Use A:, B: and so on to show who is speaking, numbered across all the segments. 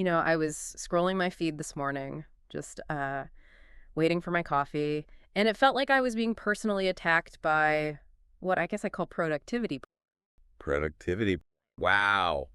A: I was scrolling my feed this morning, just waiting for my coffee, and it felt like I was being personally attacked by what I guess I call productivity.
B: Productivity. Wow.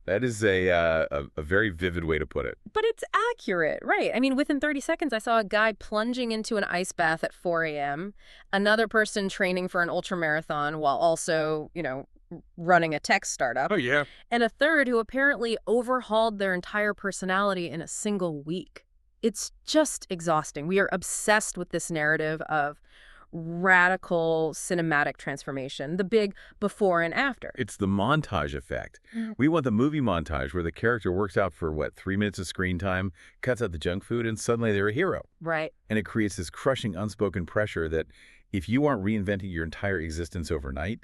B: That is a very vivid way to put it.
A: But it's accurate, right? I mean, within 30 seconds, I saw a guy plunging into an ice bath at 4 a.m., another person training for an ultra marathon while also, running a tech startup,
B: Oh, yeah.
A: and a third who apparently overhauled their entire personality in a single week. It's just exhausting. We are obsessed with this narrative of radical cinematic transformation, the big before and after.
B: It's the montage effect.
A: Mm.
B: We want the movie montage where the character works out for, what, 3 minutes of screen time, cuts out the junk food, and suddenly they're a hero.
A: Right.
B: And it creates this crushing unspoken pressure that if you aren't reinventing your entire existence overnight,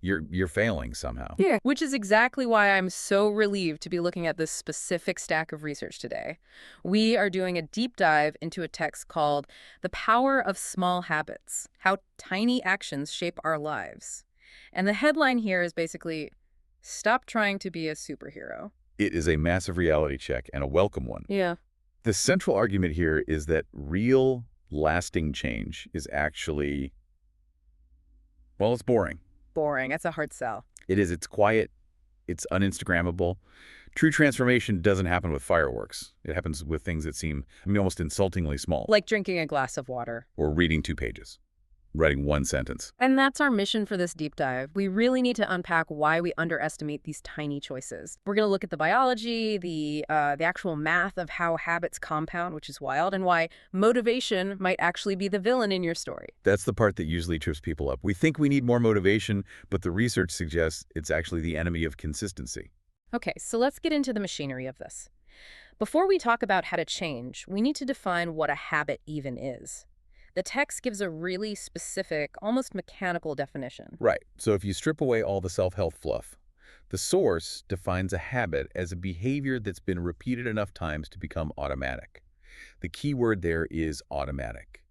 B: you're failing somehow.
A: Yeah. Which is exactly why I'm so relieved to be looking at this specific stack of research today. We are doing a deep dive into a text called The Power of Small Habits: How Tiny Actions Shape Our Lives. And the headline here is basically, Stop Trying to Be a Superhero.
B: It is a massive reality check and a welcome one.
A: Yeah.
B: The central argument here is that real, lasting change is actually, well, it's boring.
A: Boring. That's a hard sell.
B: It is. It's quiet. It's uninstagrammable. True transformation doesn't happen with fireworks. It happens with things that seem, almost insultingly small.
A: Like drinking a glass of water.
B: Or reading 2 pages. Writing 1 sentence.
A: And that's our mission for this deep dive. We really need to unpack why we underestimate these tiny choices. We're going to look at the biology, the actual math of how habits compound, which is wild, and why motivation might actually be the villain in your story.
B: That's the part that usually trips people up. We think we need more motivation, but the research suggests it's actually the enemy of consistency.
A: Okay, so let's get into the machinery of this. Before we talk about how to change, we need to define what a habit even is. The text gives a really specific, almost mechanical definition.
B: Right. So if you strip away all the self-help fluff, the source defines a habit as a behavior that's been repeated enough times to become automatic. The key word there is automatic.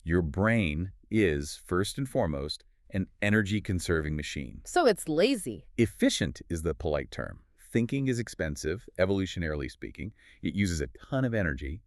B: Your brain is, first and foremost, an energy-conserving machine.
A: So it's lazy.
B: Efficient is the polite term. Thinking is expensive, evolutionarily speaking. It uses a ton of energy.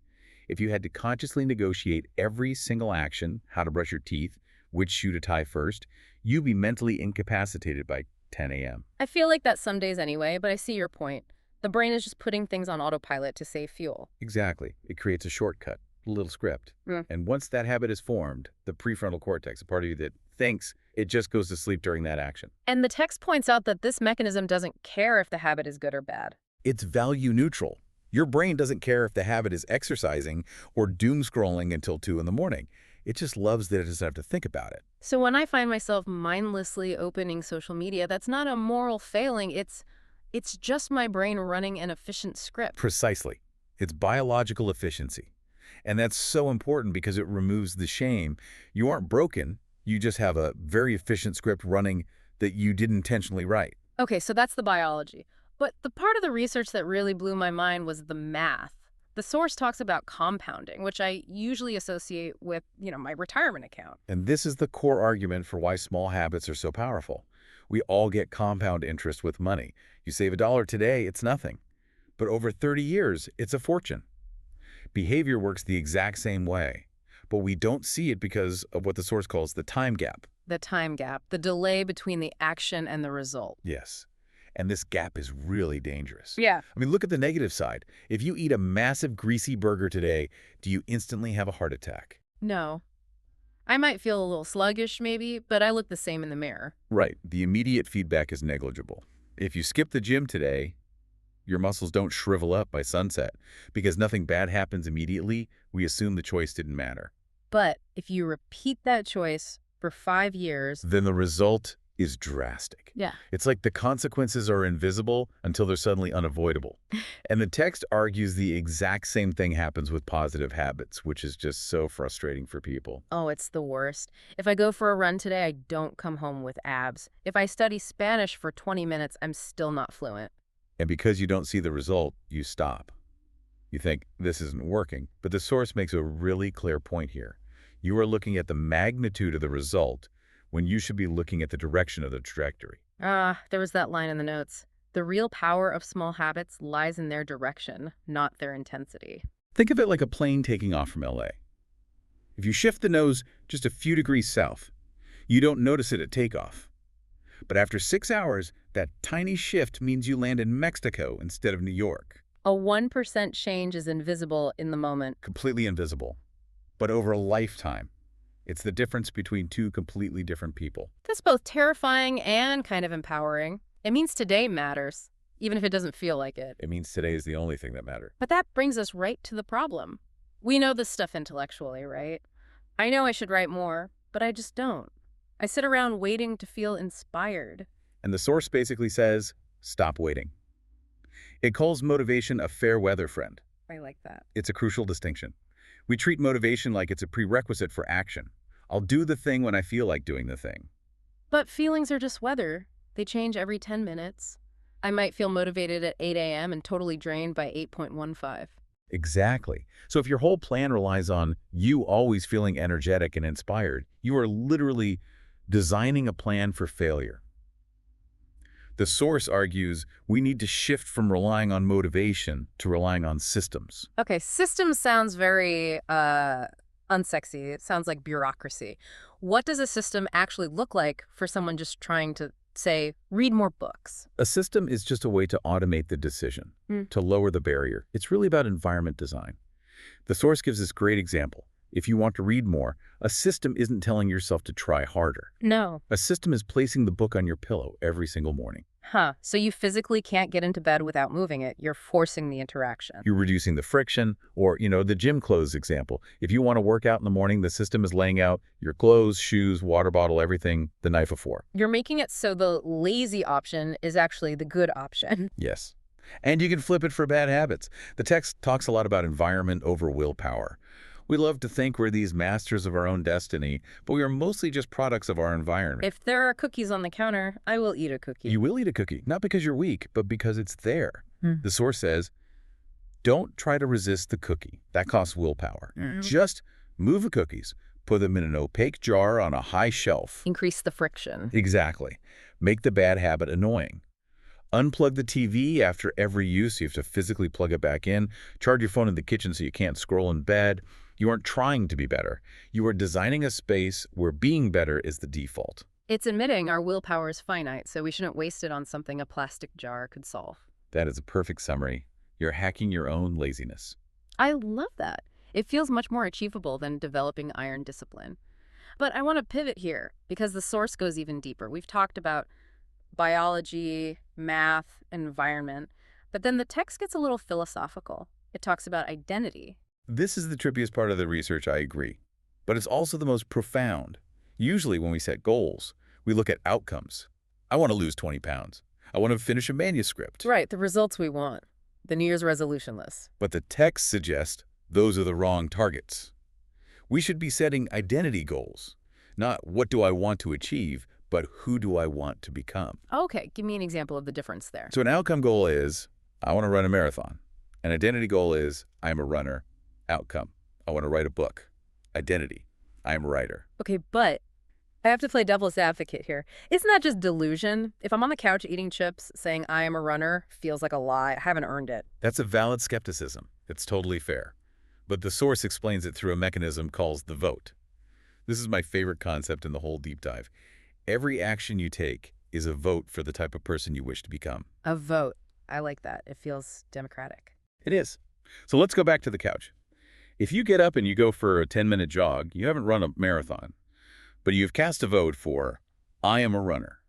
B: If you had to consciously negotiate every single action, how to brush your teeth, which shoe to tie first, you'd be mentally incapacitated by 10 a.m.
A: I feel like that some days anyway, but I see your point. The brain is just putting things on autopilot to save fuel.
B: Exactly. It creates a shortcut, a little script. And once that habit is formed, the prefrontal cortex, the part of you that thinks, it just goes to sleep during that action.
A: And the text points out that this mechanism doesn't care if the habit is good or bad.
B: It's value neutral. Your brain doesn't care if the habit is exercising or doom scrolling until 2 in the morning. It just loves that it doesn't have to think about it.
A: So when I find myself mindlessly opening social media, that's not a moral failing. It's just my brain running an efficient script.
B: Precisely. It's biological efficiency. And that's so important because it removes the shame. You aren't broken. You just have a very efficient script running that you didn't intentionally write.
A: Okay, so that's the biology. But the part of the research that really blew my mind was the math. The source talks about compounding, which I usually associate with, my retirement account.
B: And this is the core argument for why small habits are so powerful. We all get compound interest with money. You save $1 today, it's nothing. But over 30 years, it's a fortune. Behavior works the exact same way, but we don't see it because of what the source calls the time gap.
A: The time gap, the delay between the action and the result.
B: Yes. And this gap is really dangerous.
A: Yeah.
B: Look at the negative side. If you eat a massive greasy burger today, do you instantly have a heart attack?
A: No. I might feel a little sluggish maybe, but I look the same in the mirror.
B: Right. The immediate feedback is negligible. If you skip the gym today, your muscles don't shrivel up by sunset. Because nothing bad happens immediately, we assume the choice didn't matter.
A: But if you repeat that choice for 5 years,
B: then the result is drastic.
A: Yeah.
B: It's like the consequences are invisible until they're suddenly unavoidable. And the text argues the exact same thing happens with positive habits, which is just so frustrating for people.
A: Oh, it's the worst. If I go for a run today, I don't come home with abs. If I study Spanish for 20 minutes, I'm still not fluent.
B: And because you don't see the result, you stop. You think, this isn't working. But the source makes a really clear point here. You are looking at the magnitude of the result when you should be looking at the direction of the trajectory.
A: There was that line in the notes. The real power of small habits lies in their direction, not their intensity.
B: Think of it like a plane taking off from LA. If you shift the nose just a few degrees south, you don't notice it at takeoff. But after 6 hours, that tiny shift means you land in Mexico instead of New York.
A: A 1% change is invisible in the moment.
B: Completely invisible. But over a lifetime, it's the difference between two completely different people.
A: That's both terrifying and kind of empowering. It means today matters, even if it doesn't feel like it.
B: It means today is the only thing that matters.
A: But that brings us right to the problem. We know this stuff intellectually, right? I know I should write more, but I just don't. I sit around waiting to feel inspired.
B: And the source basically says, stop waiting. It calls motivation a fair weather friend.
A: I like that.
B: It's a crucial distinction. We treat motivation like it's a prerequisite for action. I'll do the thing when I feel like doing the thing.
A: But feelings are just weather. They change every 10 minutes. I might feel motivated at 8 a.m. and totally drained by 8:15.
B: Exactly. So if your whole plan relies on you always feeling energetic and inspired, you are literally designing a plan for failure. The source argues we need to shift from relying on motivation to relying on systems.
A: Okay, systems sounds very unsexy. It sounds like bureaucracy. What does a system actually look like for someone just trying to, say, read more books?
B: A system is just a way to automate the decision, to lower the barrier. It's really about environment design. The source gives this great example. If you want to read more, a system isn't telling yourself to try harder.
A: No.
B: A system is placing the book on your pillow every single morning.
A: Huh. So you physically can't get into bed without moving it. You're forcing the interaction.
B: You're reducing the friction, or, the gym clothes example. If you want to work out in the morning, the system is laying out your clothes, shoes, water bottle, everything the night before.
A: You're making it so the lazy option is actually the good option.
B: Yes. And you can flip it for bad habits. The text talks a lot about environment over willpower. We love to think we're these masters of our own destiny, but we are mostly just products of our environment.
A: If there are cookies on the counter, I will eat a cookie.
B: You will eat a cookie, not because you're weak, but because it's there. The source says, don't try to resist the cookie. That costs willpower. Just move the cookies. Put them in an opaque jar on a high shelf.
A: Increase the friction.
B: Exactly. Make the bad habit annoying. Unplug the TV after every use. You have to physically plug it back in. Charge your phone in the kitchen so you can't scroll in bed. You aren't trying to be better. You are designing a space where being better is the default.
A: It's admitting our willpower is finite, so we shouldn't waste it on something a plastic jar could solve.
B: That is a perfect summary. You're hacking your own laziness.
A: I love that. It feels much more achievable than developing iron discipline. But I want to pivot here because the source goes even deeper. We've talked about biology, math, environment, but then the text gets a little philosophical. It talks about identity.
B: This is the trippiest part of the research, I agree. But it's also the most profound. Usually when we set goals, we look at outcomes. I want to lose 20 pounds. I want to finish a manuscript.
A: Right, the results we want. The New Year's resolution list.
B: But the text suggests those are the wrong targets. We should be setting identity goals. Not what do I want to achieve, but who do I want to become.
A: Okay, give me an example of the difference there.
B: So an outcome goal is, I want to run a marathon. An identity goal is, I am a runner. Outcome, I want to write a book. Identity, I am a writer.
A: Okay, but I have to play devil's advocate here. Isn't that just delusion? If I'm on the couch eating chips, saying I am a runner feels like a lie. I haven't earned it.
B: That's a valid skepticism. It's totally fair. But the source explains it through a mechanism called the vote. This is my favorite concept in the whole deep dive. Every action you take is a vote for the type of person you wish to become.
A: A vote. I like that. It feels democratic.
B: It is. So let's go back to the couch. If you get up and you go for a 10-minute jog, you haven't run a marathon, but you've cast a vote for, I am a runner.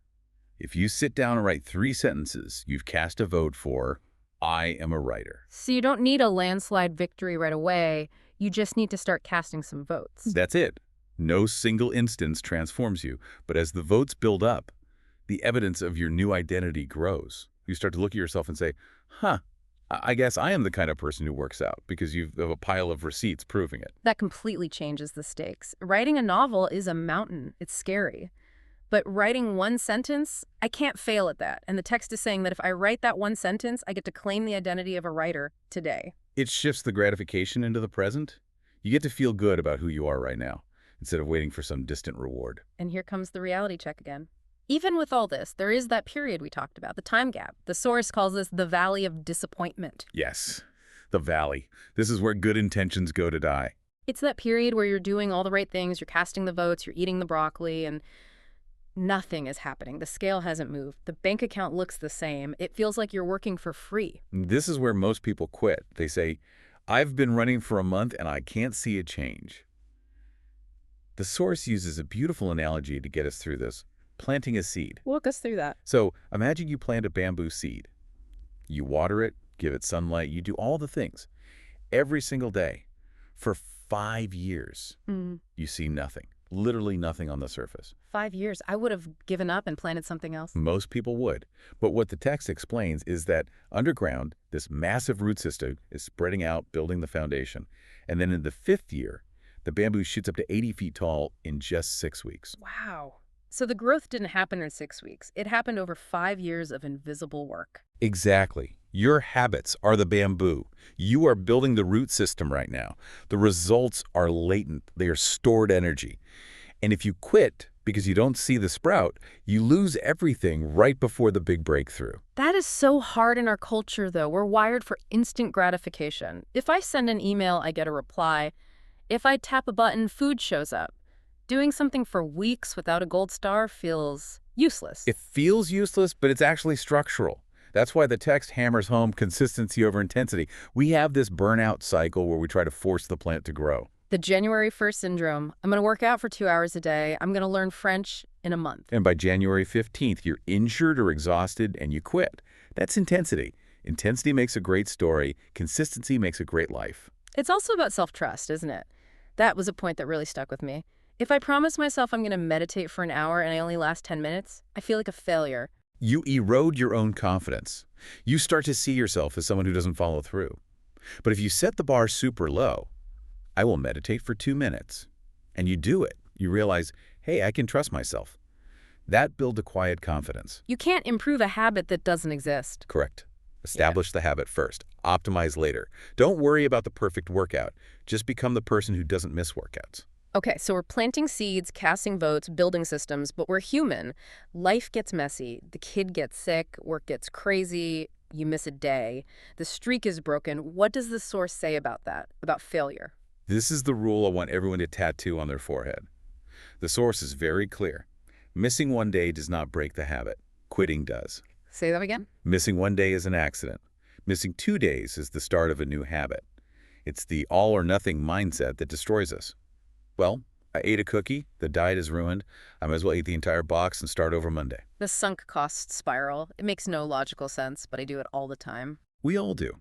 B: If you sit down and write 3 sentences, you've cast a vote for, I am a writer.
A: So you don't need a landslide victory right away. You just need to start casting some votes.
B: That's it. No single instance transforms you, but as the votes build up, the evidence of your new identity grows. You start to look at yourself and say, I guess I am the kind of person who works out because you have a pile of receipts proving it.
A: That completely changes the stakes. Writing a novel is a mountain. It's scary. But writing one sentence, I can't fail at that. And the text is saying that if I write that one sentence, I get to claim the identity of a writer today.
B: It shifts the gratification into the present. You get to feel good about who you are right now instead of waiting for some distant reward.
A: And here comes the reality check again. Even with all this, there is that period we talked about, the time gap. The source calls this the valley of disappointment.
B: Yes, the valley. This is where good intentions go to die.
A: It's that period where you're doing all the right things, you're casting the votes, you're eating the broccoli, and nothing is happening. The scale hasn't moved. The bank account looks the same. It feels like you're working for free.
B: This is where most people quit. They say, I've been running for a month and I can't see a change. The source uses a beautiful analogy to get us through this, planting a seed.
A: Walk us through that.
B: So imagine you plant a bamboo seed. You water it, give it sunlight, you do all the things. Every single day. For 5 years, you see nothing. Literally nothing on the surface.
A: 5 years. I would have given up and planted something else.
B: Most people would. But what the text explains is that underground, this massive root system is spreading out, building the foundation. And then in the 5th year, the bamboo shoots up to 80 feet tall in just 6 weeks.
A: Wow. So the growth didn't happen in 6 weeks. It happened over 5 years of invisible work.
B: Exactly. Your habits are the bamboo. You are building the root system right now. The results are latent. They are stored energy. And if you quit because you don't see the sprout, you lose everything right before the big breakthrough.
A: That is so hard in our culture, though. We're wired for instant gratification. If I send an email, I get a reply. If I tap a button, food shows up. Doing something for weeks without a gold star feels useless.
B: It feels useless, but it's actually structural. That's why the text hammers home consistency over intensity. We have this burnout cycle where we try to force the plant to grow.
A: The January 1st syndrome. I'm going to work out for 2 hours a day. I'm going to learn French in a month.
B: And by January 15th, you're injured or exhausted and you quit. That's intensity. Intensity makes a great story. Consistency makes a great life.
A: It's also about self-trust, isn't it? That was a point that really stuck with me. If I promise myself I'm going to meditate for an hour and I only last 10 minutes, I feel like a failure.
B: You erode your own confidence. You start to see yourself as someone who doesn't follow through. But if you set the bar super low, I will meditate for 2 minutes, and you do it, you realize, hey, I can trust myself. That builds a quiet confidence.
A: You can't improve a habit that doesn't exist.
B: Correct. Establish the habit first. Optimize later. Don't worry about the perfect workout. Just become the person who doesn't miss workouts.
A: Okay, so we're planting seeds, casting votes, building systems, but we're human. Life gets messy. The kid gets sick, work gets crazy, you miss a day. The streak is broken. What does the source say about that, about failure?
B: This is the rule I want everyone to tattoo on their forehead. The source is very clear. Missing one day does not break the habit. Quitting does.
A: Say that again?
B: Missing one day is an accident. Missing 2 days is the start of a new habit. It's the all-or-nothing mindset that destroys us. Well, I ate a cookie, the diet is ruined, I might as well eat the entire box and start over Monday.
A: The sunk cost spiral. It makes no logical sense, but I do it all the time.
B: We all do.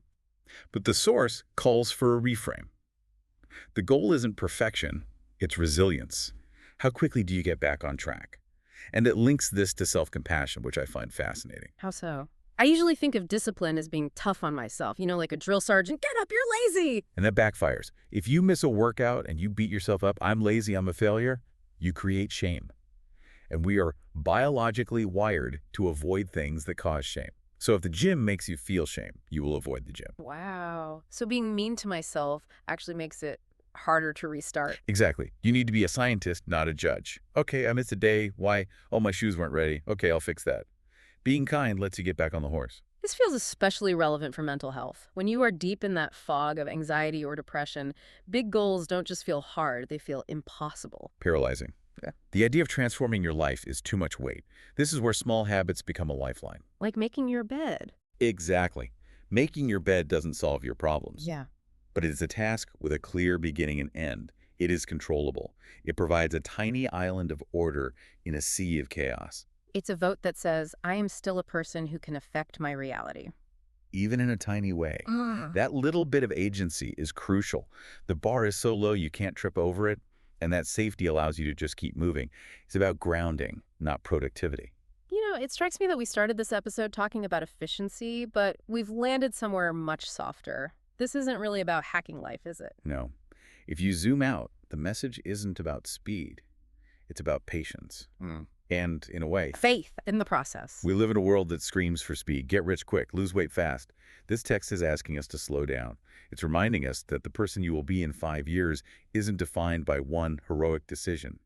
B: But the source calls for a reframe. The goal isn't perfection, it's resilience. How quickly do you get back on track? And it links this to self-compassion, which I find fascinating.
A: How so? I usually think of discipline as being tough on myself. You know, like a drill sergeant, get up, you're lazy.
B: And that backfires. If you miss a workout and you beat yourself up, I'm lazy, I'm a failure, you create shame. And we are biologically wired to avoid things that cause shame. So if the gym makes you feel shame, you will avoid the gym.
A: Wow. So being mean to myself actually makes it harder to restart.
B: Exactly. You need to be a scientist, not a judge. Okay, I missed a day. Why? Oh, my shoes weren't ready. Okay, I'll fix that. Being kind lets you get back on the horse.
A: This feels especially relevant for mental health. When you are deep in that fog of anxiety or depression, big goals don't just feel hard, they feel impossible.
B: Paralyzing.
A: Yeah.
B: The idea of transforming your life is too much weight. This is where small habits become a lifeline.
A: Like making your bed.
B: Exactly. Making your bed doesn't solve your problems.
A: Yeah.
B: But it is a task with a clear beginning and end. It is controllable. It provides a tiny island of order in a sea of chaos.
A: It's a vote that says, I am still a person who can affect my reality.
B: Even in a tiny way. That little bit of agency is crucial. The bar is so low you can't trip over it, and that safety allows you to just keep moving. It's about grounding, not productivity.
A: You know, it strikes me that we started this episode talking about efficiency, but we've landed somewhere much softer. This isn't really about hacking life, is it?
B: No. If you zoom out, the message isn't about speed. It's about patience. And, in a way,
A: Faith in the process.
B: we live in a world that screams for speed. Get rich quick, lose weight fast. This text is asking us to slow down. It's reminding us that the person you will be in 5 years isn't defined by one heroic decision.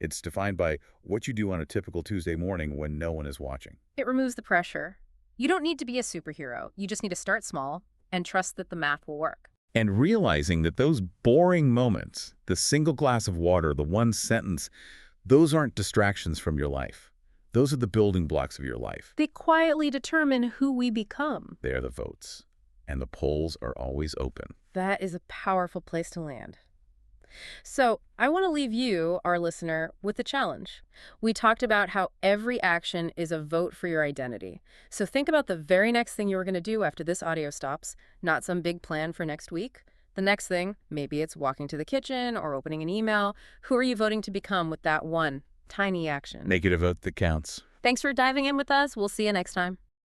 B: It's defined by what you do on a typical Tuesday morning when no one is watching.
A: It removes the pressure. You don't need to be a superhero. You just need to start small and trust that the math will work.
B: And realizing that those boring moments, the single glass of water, the one sentence, those aren't distractions from your life. Those are the building blocks of your life.
A: They quietly determine who we become.
B: They're the votes. And the polls are always open.
A: That is a powerful place to land. So I want to leave you, our listener, with a challenge. We talked about how every action is a vote for your identity. So think about the very next thing you're going to do after this audio stops, not some big plan for next week. The next thing, maybe it's walking to the kitchen or opening an email. Who are you voting to become with that one tiny action?
B: Make it a vote that counts.
A: Thanks for diving in with us. We'll see you next time.